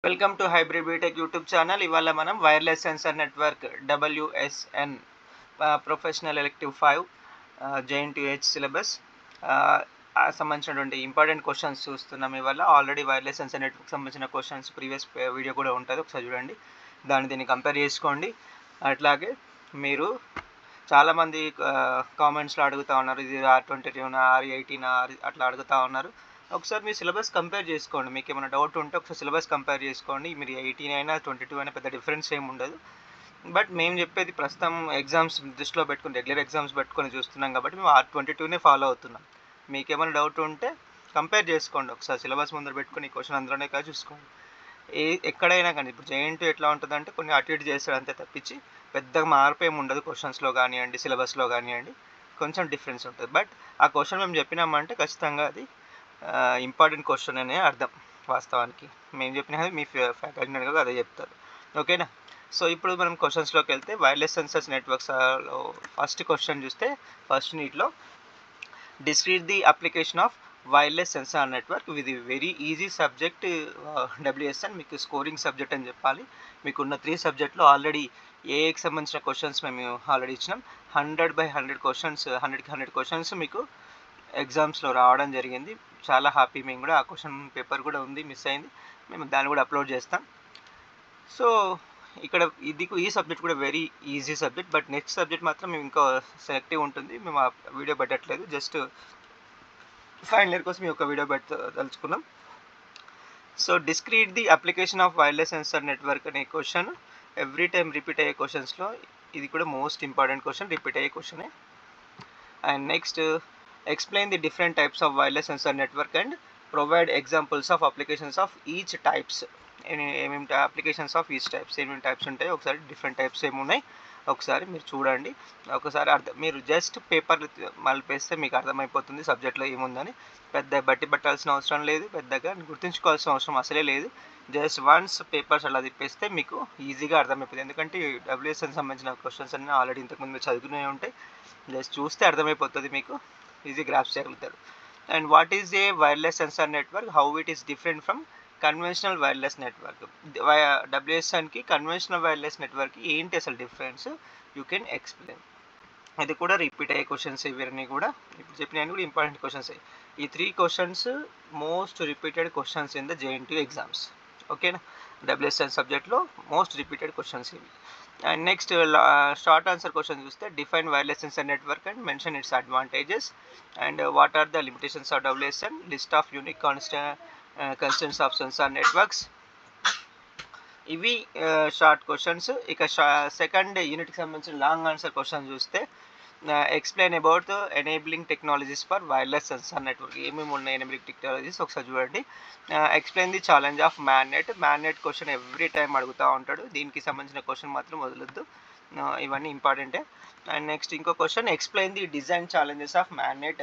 Welcome to hybrid BTech YouTube channel. ఇవాళ మనం wireless sensor network WSN professional elective 5 JNTH syllabus సంబంధించినటువంటి important questions చూస్తున్నాం. ఇవాళ already wireless sensor network సంబంధించిన questions previous video కూడా ఉంటుంది, ఒకసారి చూడండి. దీన్ని కంపేర్ చేసుకోండి. అట్లాగే మీరు చాలామంది కామెంట్స్లో అడుగుతూ ఉన్నారు, ఇది R22 R18 అట్లా అడుగుతూ ఉన్నారు. ఒకసారి మీ సిలబస్ కంపేర్ చేసుకోండి. మీకు ఏమైనా డౌట్ ఉంటే ఒకసారి సిలబస్ కంపేర్ చేసుకోండి. మీరు 18 అయినా 22 అయినా పెద్ద డిఫరెన్స్ ఏమి ఉండదు. బట్ మేము చెప్పేది ప్రస్తుతం ఎగ్జామ్స్ దృష్టిలో పెట్టుకుని, రెగ్యులర్ ఎగ్జామ్స్ పెట్టుకొని చూస్తున్నాం కాబట్టి మేము R22నే ఫాలో అవుతున్నాం. మీకు ఏమైనా డౌట్ ఉంటే కంపేర్ చేసుకోండి. ఒకసారి సిలబస్ ముందర పెట్టుకుని ఈ క్వశ్చన్ అందులోనే కాదు చూసుకోండి. ఎక్కడైనా కానీ ఇప్పుడు JNT ఎట్లా ఉంటుందంటే కొన్ని అటు ఇటు చేస్తాడు అంతే తప్పించి పెద్దగా మార్పు ఏమి ఉండదు. క్వశ్చన్స్లో కానివ్వండి, సిలబస్లో కానివ్వండి, కొంచెం డిఫరెన్స్ ఉంటుంది. బట్ ఆ క్వశ్చన్ మేము చెప్పినామంటే ఖచ్చితంగా అది ఇంపార్టెంట్ క్వశ్చన్ అనే అర్థం. వాస్తవానికి మేము చెప్పినది మీ ఫ్యాకల్టీ అదే చెప్తారు. ఓకేనా? సో ఇప్పుడు మనం క్వశ్చన్స్లోకి వెళ్తే వైర్లెస్ సెన్సర్స్ నెట్వర్క్స్లో ఫస్ట్ క్వశ్చన్ చూస్తే, ఫస్ట్ నీట్లో discrete the application of wireless sensor network. ఇది వెరీ ఈజీ సబ్జెక్ట్. WSN మీకు స్కోరింగ్ సబ్జెక్ట్ అని చెప్పాలి. మీకున్న 3 సబ్జెక్ట్లో ఆల్రెడీ ఏకి సంబంధించిన క్వశ్చన్స్ మేము ఆల్రెడీ ఇచ్చినాం. 100/100 క్వశ్చన్స్, 100కి 100 క్వశ్చన్స్ మీకు ఎగ్జామ్స్లో రావడం జరిగింది. చాలా హ్యాపీ. మేము కూడా ఆ క్వశ్చన్ పేపర్ కూడా ఉంది, మిస్ అయింది, మేము దాన్ని కూడా అప్లోడ్ చేస్తాం. సో ఇక్కడ ఈ సబ్జెక్ట్ కూడా very easy subject. But next subject మాత్రం మేము ఇంకా సెలెక్టివ్ ఉంటుంది. మేము ఆ వీడియో పెట్టట్లేదు, జస్ట్ ఫైనల్ ఇయర్ కోసం ఈ ఒక వీడియో తలుచుకున్నాం. So discrete the application of wireless sensor network అనే క్వశ్చన్ ఎవ్రీ టైం రిపీట్ అయ్యే క్వశ్చన్స్లో ఇది కూడా మోస్ట్ ఇంపార్టెంట్ క్వశ్చన్, రిపీట్ అయ్యే క్వశ్చనే. And next, explain the different types of wireless sensor network and provide examples of applications of each types. ఏమేమి applications of each types, ఏమేమి types ఉంటాయి, ఒకసారి డిఫరెంట్ టైప్స్ ఏమున్నాయి ఒకసారి మీరు చూడండి. ఒకసారి మీరు జస్ట్ పేపర్ మలిపేస్తే మీకు అర్థమైపోతుంది సబ్జెక్ట్లో ఏముందని. పెద్ద బట్టి పట్టాల్సిన అవసరం లేదు, పెద్దగా గుర్తుంచుకోవాల్సిన అవసరం అసలే లేదు. జస్ట్ వన్స్ పేపర్స్ అలా తిప్పేస్తే మీకు ఈజీగా అర్థమైపోతుంది. ఎందుకంటే WSN సంబంధించిన క్వశ్చన్స్ అన్నీ ఆల్రెడీ ఇంతకుముందు మీరు చదువుకునే ఉంటాయి. జస్ట్ చూస్తే అర్థమైపోతుంది, మీకు ఈజీ గ్రాఫ్స్ చేయగలుగుతారు. And what is a wireless sensor network, how it is different from conventional wireless network. WSNకి కన్వెన్షనల్ వైర్లెస్ నెట్వర్క్కి ఏంటి అసలు డిఫరెన్స్, యూ కెన్ ఎక్స్ప్లెయిన్. ఇది కూడా రిపీట్ అయ్యే క్వశ్చన్స్. ఇవన్నీ కూడా ఇప్పుడు చెప్పిన కూడా ఇంపార్టెంట్ క్వశ్చన్స్. ఈ 3 questions most repeated questions in the JNT exams. ఓకేనా? WSN సబ్జెక్ట్లో మోస్ట్ రిపీటెడ్ క్వశ్చన్స్ ఇవి. And next short answer question చూస్తే, define wireless sensor network and mention its advantages and what are the limitations of WSN, list of unique constants of sensor networks. ఇవి short questions. ఇక second యూనిట్కి సంబంధించిన long answer question చూస్తే, explain about enabling technologies for wireless sensor network. ఏమేమి ఉన్నాయి enabling technologies ఒకసారి చూడండి. Explain the challenge of MANET question every time అడుగుతూ ఉంటాడు. దీనికి సంబంధించిన క్వశ్చన్ మాత్రం వదలొద్దు, ఇవన్నీ ఇంపార్టెంటే. అండ్ నెక్స్ట్ ఇంకో question, explain the design challenges of MANET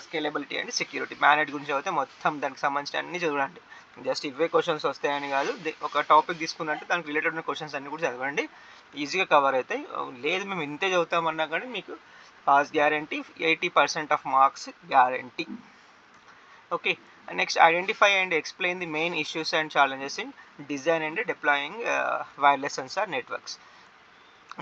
scalability and security. MANET గురించి అయితే మొత్తం దానికి సంబంధించిన అన్ని చదవండి. జస్ట్ ఇవే క్వశ్చన్స్ వస్తాయని కాదు, ఒక టాపిక్ తీసుకున్నట్టు దానికి రిలేటెడ్ ఉన్న క్వశ్చన్స్ అన్నీ కూడా చదవండి, ఈజీగా కవర్ అవుతాయి. లేదు మేము ఇంతే చదువుతామన్నా కానీ మీకు pass guarantee, 80% of marks guarantee. Okay. Next, identify and explain the main issues and challenges in design and deploying wireless sensor networks.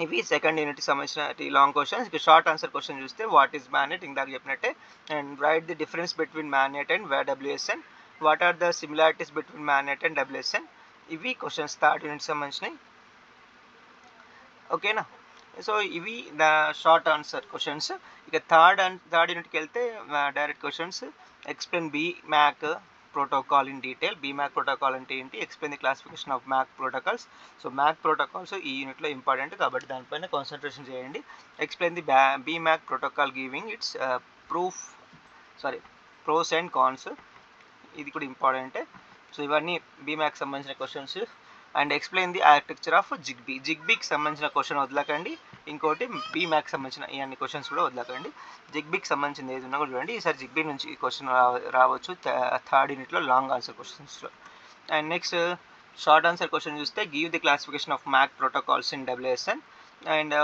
ఇవి సెకండ్ యూనిట్కి సంబంధించిన లాంగ్ క్వశ్చన్స్. ఇక షార్ట్ ఆన్సర్ క్వశ్చన్ చూస్తే, వాట్ ఈస్ మ్యాన్నెట్, ఇందాక చెప్పినట్టే. And write the difference between MANET and WSN. What are the similarities between MANET and WSN. ఇవి questions third యూనిట్కి సంబంధించినవి. ఓకేనా? సో ఇవి ద షార్ట్ ఆన్సర్ క్వశ్చన్స్. ఇక థర్డ్ యూనిట్కి వెళ్తే direct questions. Explain BMAC protocol in detail. BMAC protocol అంటే ఏంటి, explain the classification of MAC protocols. So MAC protocols ఈ యూనిట్లో ఇంపార్టెంట్ కాబట్టి దానిపైన కాన్సన్ట్రేషన్ చేయండి. Explain the BMAC protocol giving its pros and cons. ఇది కూడా ఇంపార్టెంటే. సో ఇవన్నీ BMAC సంబంధించిన questions. And explain the architecture of జిగ్బీకి సంబంధించిన క్వశ్చన్ వదలకండి. ఇంకోటి BMAC సంబంధించిన ఈ అన్ని క్వశ్చన్స్ కూడా వదలకండి. జిగ్బీకి సంబంధించింది ఏది ఉన్నా కూడా చూడండి. ఈసారి జిగ్బీ నుంచి ఈ క్వశ్చన్ రావచ్చు థర్డ్ యూనిట్లో లాంగ్ ఆన్సర్ క్వశ్చన్స్లో. And next short answer question చూస్తే, give the classification of MAC protocols in WSN and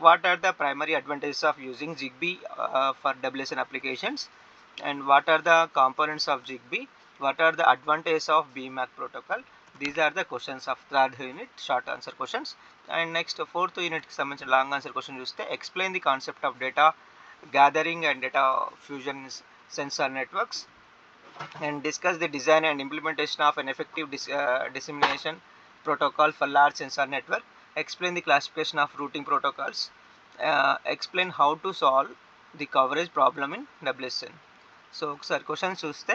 what are the primary advantages of using ZigBee for WSN applications and what are the components of Zigbee, what are the advantages of BMAC protocol, these are the questions of third unit, short answer questions. And next fourth యూనిట్కి సంబంధించిన long answer question చూస్తే explain the concept of data gathering and data fusion sensor networks, and discuss the design and implementation of an effective dissemination protocol for large sensor network. Explain the classification of routing protocols. Explain how to solve the coverage problem in WSN. So ఒకసారి question చూస్తే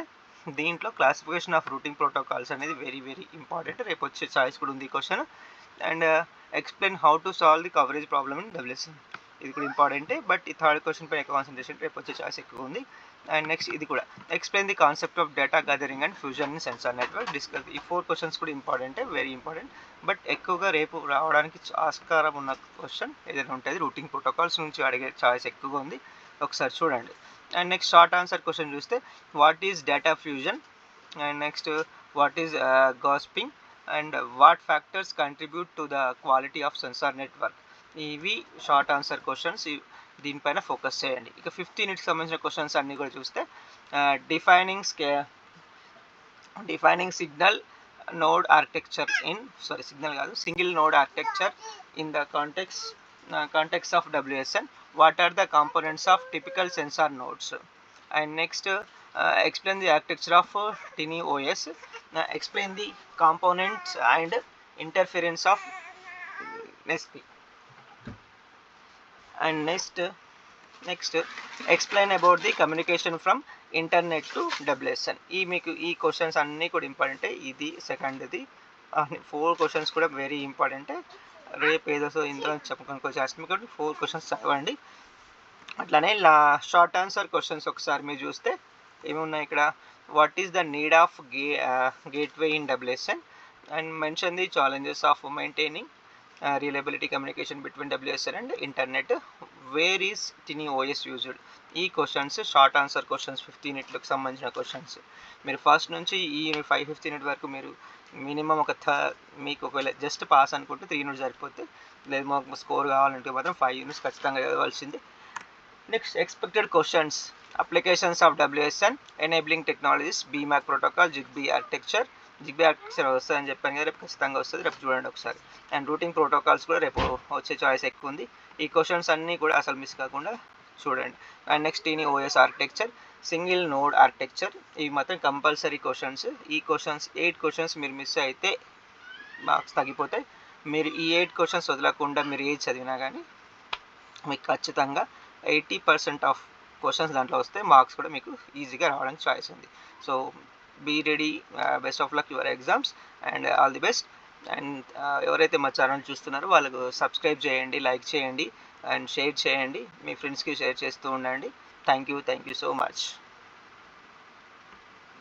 దీంట్లో classification of routing protocols అనేది very very important. రేపు వచ్చే choice కూడా ఉంది ఈ question. And explain how to solve the coverage problem in WSN, ఇది కూడా ఇంపార్టెంటే. బట్ ఈ థర్డ్ క్వశ్చన్ పైన కాన్సన్ట్రేషన్ రేపు వచ్చే చాయిస్ ఎక్కువ ఉంది. అండ్ నెక్స్ట్ ఇది కూడా explain the concept of data gathering and fusion in sensor network. Discuss ఈ 4 క్వశ్చన్స్ కూడా ఇంపార్టెంటే, వెరీ ఇంపార్టెంట్. బట్ ఎక్కువగా రేపు రావడానికి ఆస్కారం ఉన్న క్వశ్చన్ ఏదైనా ఉంటుంది రూటింగ్ ప్రోటోకాల్స్ నుంచి అడిగే చాయిస్ ఎక్కువగా ఉంది, ఒకసారి చూడండి. And next short answer question చూస్తే what is data fusion, and next what is gossiping, and what factors contribute to the quality of sensor network. ఇవి షార్ట్ ఆన్సర్ క్వశ్చన్స్, దీనిపైన ఫోకస్ చేయండి. ఇక 5th యూనిట్కి సంబంధించిన క్వశ్చన్స్ అన్నీ కూడా చూస్తే defining signal node architecture single node architecture in the context of WSN. What are the components of typical sensor nodes? And next explain the architecture of TinyOS. Explain the components and interference of NSP. And next explain about the communication from internet to WSN. ఈ questions అన్నీ కూడా ఇంపార్టెంటే. ఇది సెకండ్ది 4 questions కూడా very ఇంపార్టెంటే. రేపు ఏదో ఇందులో చెప్పుకొని చేస్తాం కాబట్టి 4 క్వశ్చన్స్ చదవండి. అట్లానే షార్ట్ ఆన్సర్ క్వశ్చన్స్ ఒకసారి మీరు చూస్తే ఏమున్నాయి ఇక్కడ, what is the need of gateway in WSN, and mention the challenges of maintaining reliability communication between WSN and internet, where is TinyOS used. ఈ questions short answer questions 5th యూనిట్లకు సంబంధించిన questions. మీరు first నుంచి ఈ 5th unit వరకు మీరు minimum మీకు ఒకవేళ జస్ట్ పాస్ అనుకుంటే 3 యూనిట్స్ సరిపోతే, లేదు మాకు స్కోర్ కావాలంటే మాత్రం 5 యూనిట్స్ ఖచ్చితంగా చదవాల్సింది. Next expected questions, applications of WSN, enabling technologies, BMAC protocol, ZigBee architecture వస్తుందని చెప్పాను కదా, రేపు ఖచ్చితంగా వస్తుంది, రేపు చూడండి ఒకసారి. అండ్ రూటింగ్ ప్రోటోకాల్స్ కూడా రేపు వచ్చే చాయిస్ ఎక్కువ ఉంది. ఈ క్వశ్చన్స్ అన్నీ కూడా అసలు మిస్ కాకుండా చూడండి. And next TinyOS architecture, single node architecture, ఇవి మాత్రం కంపల్సరీ క్వశ్చన్స్. ఈ క్వశ్చన్స్ 8 క్వశ్చన్స్ మీరు మిస్ అయితే మార్క్స్ తగ్గిపోతాయి. మీరు ఈ 8 క్వశ్చన్స్ వదలకుండా మీరు ఏది చదివినా కానీ మీకు ఖచ్చితంగా 80% ఆఫ్ క్వశ్చన్స్ దాంట్లో వస్తే మార్క్స్ కూడా మీకు ఈజీగా రావడానికి చాయిస్ ఉంది. So be ready, best of luck your exams and all the best. And ఎవరైతే మా ఛానల్ చూస్తున్నారో వాళ్ళకు సబ్స్క్రైబ్ చేయండి, లైక్ చేయండి అండ్ షేర్ చేయండి, మీ ఫ్రెండ్స్కి షేర్ చేస్తూ ఉండండి. Thank you so much.